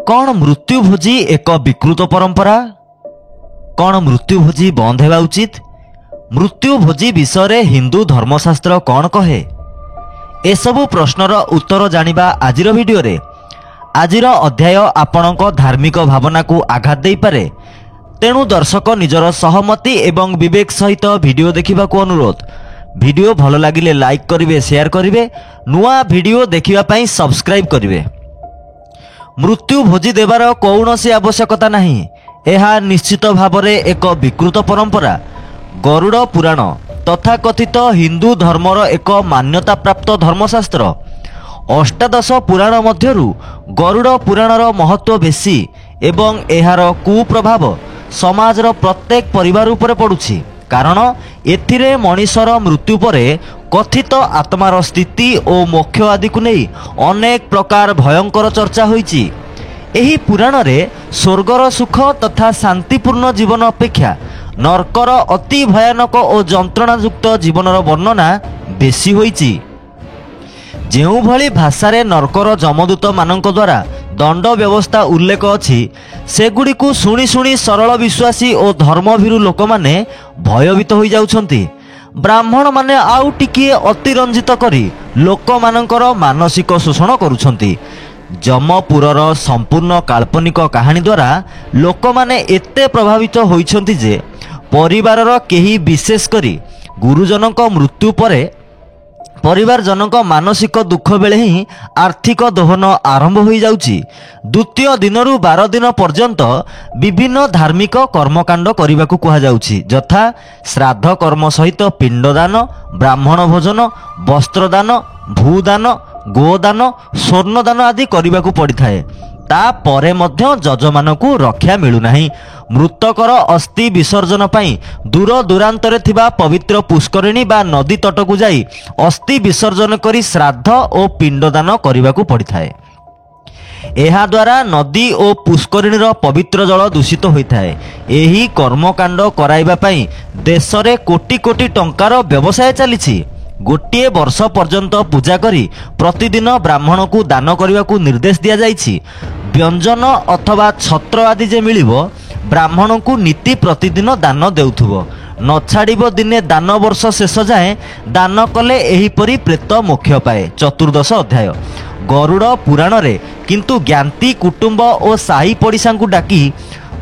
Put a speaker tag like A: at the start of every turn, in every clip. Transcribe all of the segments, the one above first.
A: कौन मृत्यु भोजी एक विकृत परंपरा? कौन मृत्यु भोजी बंद हेबा उचित? मृत्यु भोजी विषय हिंदू धर्मशास्त्र कौन कहे? एसबु प्रश्नर उत्तर जानिबा आजिर भिडियो रे। आजिर अध्याय आपणक धार्मिक भावना को आघात दे पारे, तेणु दर्शक निजर सहमति एवं विवेक सहित भिडियो देखा अनुरोध। भिडियो भल लगिले लाइक करिवे, शेयर करिवे, नुआ भिडियो देखिबा पई सब्सक्राइब करिवे। मृत्यु भोजी देवार कौनसी आवश्यकता नहीं, यह निश्चित भावरे एक विकृत परंपरा। गरुड़ पुराण तथाकथित हिंदू धर्मर एक मान्यता प्राप्त धर्मशास्त्र। अष्टादश पुराण मध्यरु गरुड़ पुराणर महत्व बेसी एवं एहार कुप्रभाव समाजर प्रत्येक परिवार उपरे पड़ुछि, कारण एथिरे मनीषर मृत्यु परे कथित आत्मार स्थिति और मोक्ष आदि को नहीं अनेक प्रकार भयंकर चर्चा होइछि। एही पुराण रे स्वर्गर सुख तथा शांतिपूर्ण जीवन अपेक्षा नरकर अति भयानक और जंत्रणायुक्त जीवनर वर्णना बेसी होइछि। जेउ भली भाषारे नरकर जमदूत मानक द्वारा दंड व्यवस्था उल्लेख अछि, सेगुड़िकु शुणी शुणी सरल विश्वासी और धर्मभीरु लोक माने भयभीत होई जाउछंती। ब्राह्मण माने आउ टिकिए अतिरंजित करी लोक मानकर मानसिक शोषण करुछंती। जमपुरर संपूर्ण काल्पनिक कहानी द्वारा लोक माने एते प्रभावित होइछंती जे परिवारर केही विशेष करी गुरुजनक मृत्यु परे परिवार जनक मानसिक दुख बेले ही आर्थिक दोहन आरंभ हो जाउछि। द्वितीय दिनरु 12 दिन पर्यंत विभिन्न धार्मिक कर्मकांड करने को कहा जाउछि, यथा श्राद्ध कर्म सहित पिंडदान, ब्राह्मण भोजन, वस्त्रदान, भूदान, गोदान, स्वर्णदान आदि करने को पड़ी थाए। तापरे मध्य जजमानकु रक्षा मिलुनाही। मृतकर अस्थि विसर्जन पाई दूर दूरांतरे थिबा पवित्र पुष्करिणी बा नदी तटकु जाई अस्थि विसर्जन करी श्राद्ध और पिंडदान करने को पड़ी थाए। एहा द्वारा नदी और पुष्करिणीर पवित्र जल दूषित होता है। एही कर्मकांड कराइबा पाई देशरे कोटी कोटी टंकार व्यवसाय चलीछि। गोटे वर्ष पर्यंत पूजा करी प्रतिदिन ब्राह्मण को दान करने को निर्देश दिया जाइछि। व्यंजन अथवा छत्र आदि जे मिलिबो ब्राह्मण को नीति प्रतिदिन दान देउथुबो। न छाड़िबो दिने दान वर्ष शेष जाए दान कले एहीपरि प्रेत मोक्ष पाए। चतुर्दश अध्याय। गरुड़ पुराण रे किंतु ज्ञाति कुटुंब और साही पड़िशा को डाकी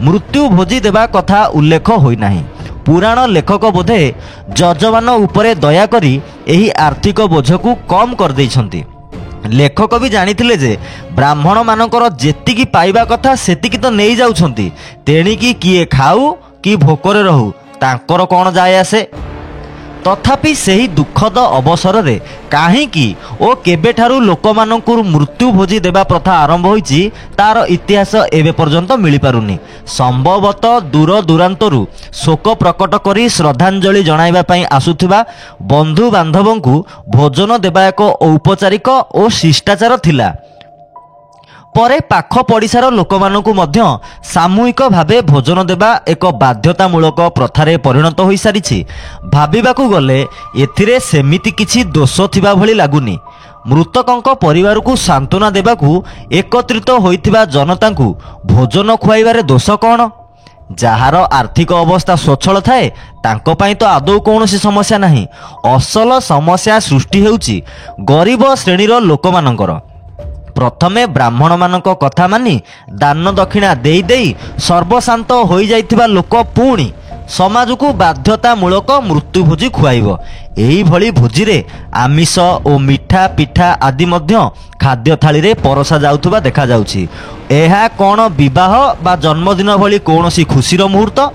A: मृत्यु भोजी देवा कथा उल्लेख होई नाही। पुराण लेखक बोधे जजमान उपरे दया करी एही आर्थिक बोझ को कम कर देइछंती। लेखक भी जानिथिले जे ब्राह्मण मानकर जेतिकी पाइबा कथा सेतिकी तो नहीं जाउछंती, तेणिकी किए खाऊ कि भोकरे रहू तांकर कौन जाए आसे। तथापि सेही दुखद अवसर रे काहींकी ओ केबेठारू लोकमानंकु मृत्यु भोजी देवा प्रथा आरंभ होईची तार इतिहास एबे पर्यंत मिली पारुनी। संभवतः दूर दूरांतरू शोक प्रकट करी श्रद्धांजलि जणाइबा पई आसुथिबा बंधु बांधवंकु भोजन देवा एक औपचारिक और शिष्टाचार थिला। परे पाख पड़िशार लोकमानंकु मध्य सामूहिक भावे भोजन देवा एक बाध्यतामूलक प्रथारे परिणत होई सारिछि। भाबिबाकु गले एथिरे सेमिति किछि दोष थिबा भली लागुनी। मृतकंक परिवार को सांत्वना देबाकु एकत्रित होइथिबा जनतांकु भोजन खुआइबारे दोष कौन? जार आर्थिक अवस्था स्वच्छल थाए तांको पई तो आदौ कौनसी समस्या नहीं। असल समस्या सृष्टि हेउछि गरीब श्रेणीर लोकमानंकर। प्रथमे ब्राह्मण मानक कथा मानी दान दक्षिणा देई देई सर्वशांत होई जाइथिबा लोक पुणी समाज को बाध्यतामूलक मृत्यु भोजी खुआइब। एही भली भोजी रे आमिष और मिठा पिठा आदि मध्य खाद्य थाली रे परसा जाउथबा देखा जाउछि। एहा कोन विवाह बा जन्मदिन भली कौनसी खुशीर मुहूर्त?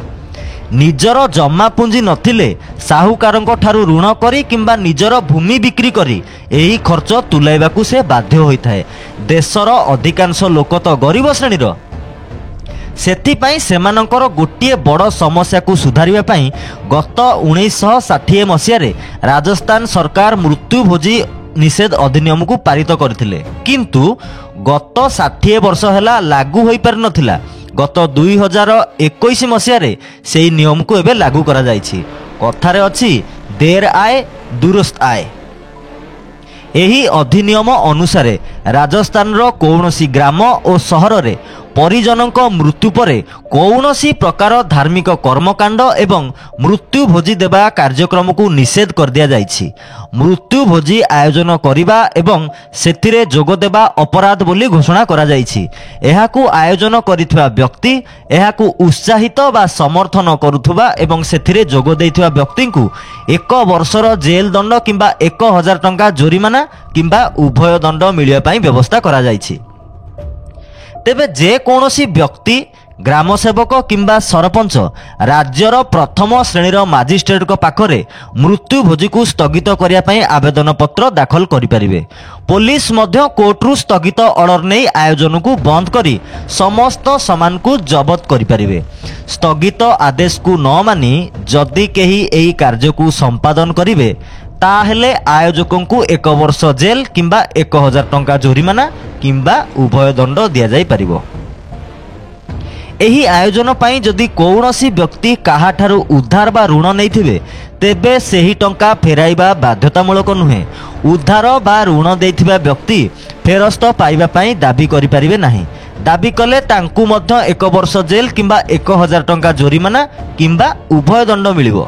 A: निजर जमा पुंजी नथिले साहुकारंक ठारू ऋण करी किंबा निजर भूमि बिक्री करी एही खर्च तुलाइबाकू से बाध्य होइथाए। देशर अधिकांश लोक तो गरीब श्रेणीर, सेथिपाई सेमानंकर गोटिए बड़ समस्या को सुधारिबा पई गत 1960 मसीह रे राजस्थान सरकार मृत्यु भोजी निषेध अधिनियम को पारित करथिले, किंतु गत 60 वर्ष हेला लागू होई पारि नथिला। गत 2021 मसीह रे सेही नियम को एबे लागू करा जाइछि। कथारे अछि देर आए दुरुस्त आए। एही अधिनियम अनुसारे राजस्थान रो कौनसी ग्राम और सहर रे परिजनक मृत्यु पर कौनसी प्रकार धार्मिक कर्मकांड एवं मृत्यु भोजी देवा कार्यक्रम को निषेध कर दिया जाइछि। मृत्यु भोजी आयोजन करिबा एवं सेथिरे जोग देवा अपराध बोली घोषणा करा जाइछि। एहाकू आयोजन करिथबा व्यक्ति, एहाकू उत्साहित बा समर्थन करुथबा एवं सेथिरे जोग देइथबा व्यक्ति को 1 वर्षर जेल दंड किंबा 1000 टंका जोरिमाना किंबा उभय दंड मिलिया पई व्यवस्था करा जाइछि। तेबे जे कौनसी व्यक्ति, ग्राम सेवक किंबा सरपंच राज्यर प्रथम श्रेणीर मजिस्ट्रेट को पाखरे मृत्यु भोजी को स्थगित करिया पई आवेदन पत्र दाखल करि परिबे। पुलिस मध्य कोर्टरू स्थगित ऑर्डर नहीं आयोजन को बंद करी समस्त सामान को जबत करि परिबे। स्थगित आदेश को न मानी जदि केही एही कार्य को संपादन करिवे ताहेले आयोजकों को 1 वर्ष जेल किंबा 1000 टंका जोरिमाना किंबा उभय दंड दिया जाई परिबो। एही आयोजन पाई जदि कौनसी व्यक्ति काहाठारु उद्धार बा ऋण नैथिबे तेबे सेही टंका फेराइबा बाध्यतामूलक नुहे। उद्धार बा ऋण देइथिबा व्यक्ति फेरस्त पाइबा पाई दाबी करि परिबे नाही। दाबी कले तांकु मध्य 1 वर्ष जेल किंबा 1000 टंका जोरिमाना किंबा उभय दंड मिलिबो।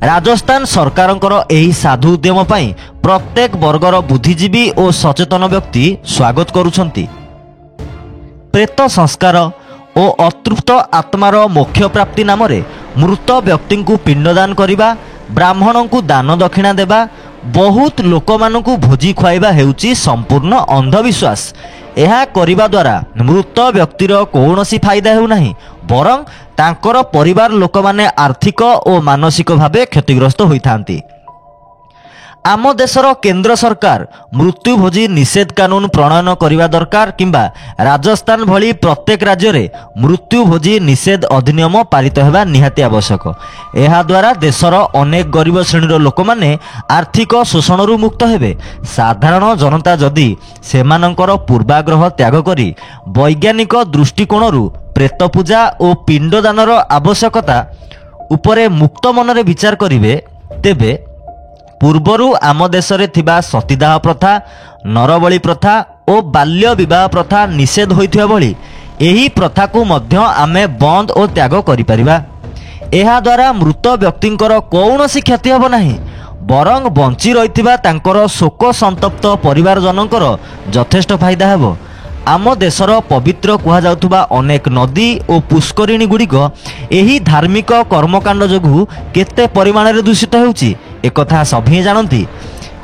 A: राजस्थान सरकारंकर एही साधु उद्यम पाई प्रत्येक वर्गर बुद्धिजीवी और सचेतन व्यक्ति स्वागत करुछंती। प्रेत संस्कार और अतृप्त आत्मार मोक्ष प्राप्ति नाम मृत व्यक्ति को पिंडदान करिबा, ब्राह्मण को दान दक्षिणा देबा, बहुत लोक मानकु भोजी खुआइबा हेउची संपूर्ण अंधविश्वास। यह करिबा द्वारा मृत व्यक्तिर कौनसी फायदा हेउ नाही, बरं तांकर परिवार लोक माने आर्थिक और मानसिक भावे क्षतिग्रस्त होइथांती। आम देशर केंद्र सरकार मृत्यु भोजी निषेध कानून प्रणयन करिबा दरकार किंबा राजस्थान भली प्रत्येक राज्य रे मृत्यु भोजी निषेध अधिनियम पारित हेबा निहाती आवश्यक। एहा द्वारा देशर अनेक गरीब श्रेणीर लोक माने आर्थिक शोषणरू मुक्त हेबे। साधारण जनता जदि सेमानंकर पूर्वाग्रह त्याग करी वैज्ञानिक दृष्टिकोणरू प्रेत पूजा और पिंडदानर आवश्यकता उपरे मुक्त मनरे विचार करिवे तेबे पूर्वरु आम देशरे थिबा सतीदाह प्रथा, नरबली प्रथा और बाल्य विवाह प्रथा निषेध होइथिबा भली एही प्रथा को मध्य आमे बंद और त्याग करि परिबा। एहा द्वारा मृत व्यक्तिंकर कौनसी क्षति हबो नाही, बरं बंची रहिथिबा तांकर शोक संतप्त परिवार जनकर यथेष्ट फायदा हेबो। आम देशर पवित्र कुहा जाउथुबा अनेक नदी और पुष्करिणी गुड़िक एही धार्मिक कर्मकांड जोगु केते परिमाण रे दूषित हेउची एकथा सभी जानती।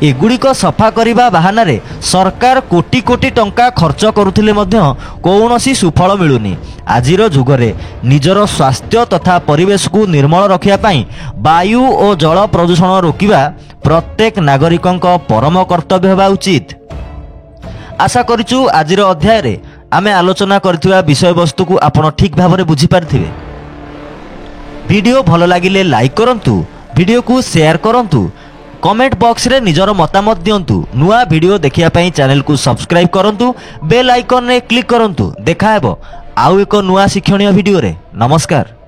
A: एगुड़िक सफा करिबा बाहानारे सरकार कोटी कोटी टंका खर्च करुथिले मध्य कौनसी सुफल मिलुनी। आजिर जुगरे निजर स्वास्थ्य तथा परिवेश को निर्मल रखिया पाई वायु और जल प्रदूषण रोकिबा प्रत्येक नागरिकंक परम कर्तव्य हेबा उचित। आशा करिचु आजिर अध्याय रे आमे आलोचना करथिबा विषय वस्तु को आपण ठीक भाबरे बुझी पारथिबे। वीडियो भलो लागिले लाइक करंतु, वीडियो को शेयर करंतु, कमेंट बॉक्स रे निजर मतामत दियंतु। नुआ वीडियो देखिया पई चैनल को सब्सक्राइब करंतु, बेल आइकन रे क्लिक करंतु। देखा हेबो आउ एको नुआ शिक्षणीय वीडियो रे। नमस्कार।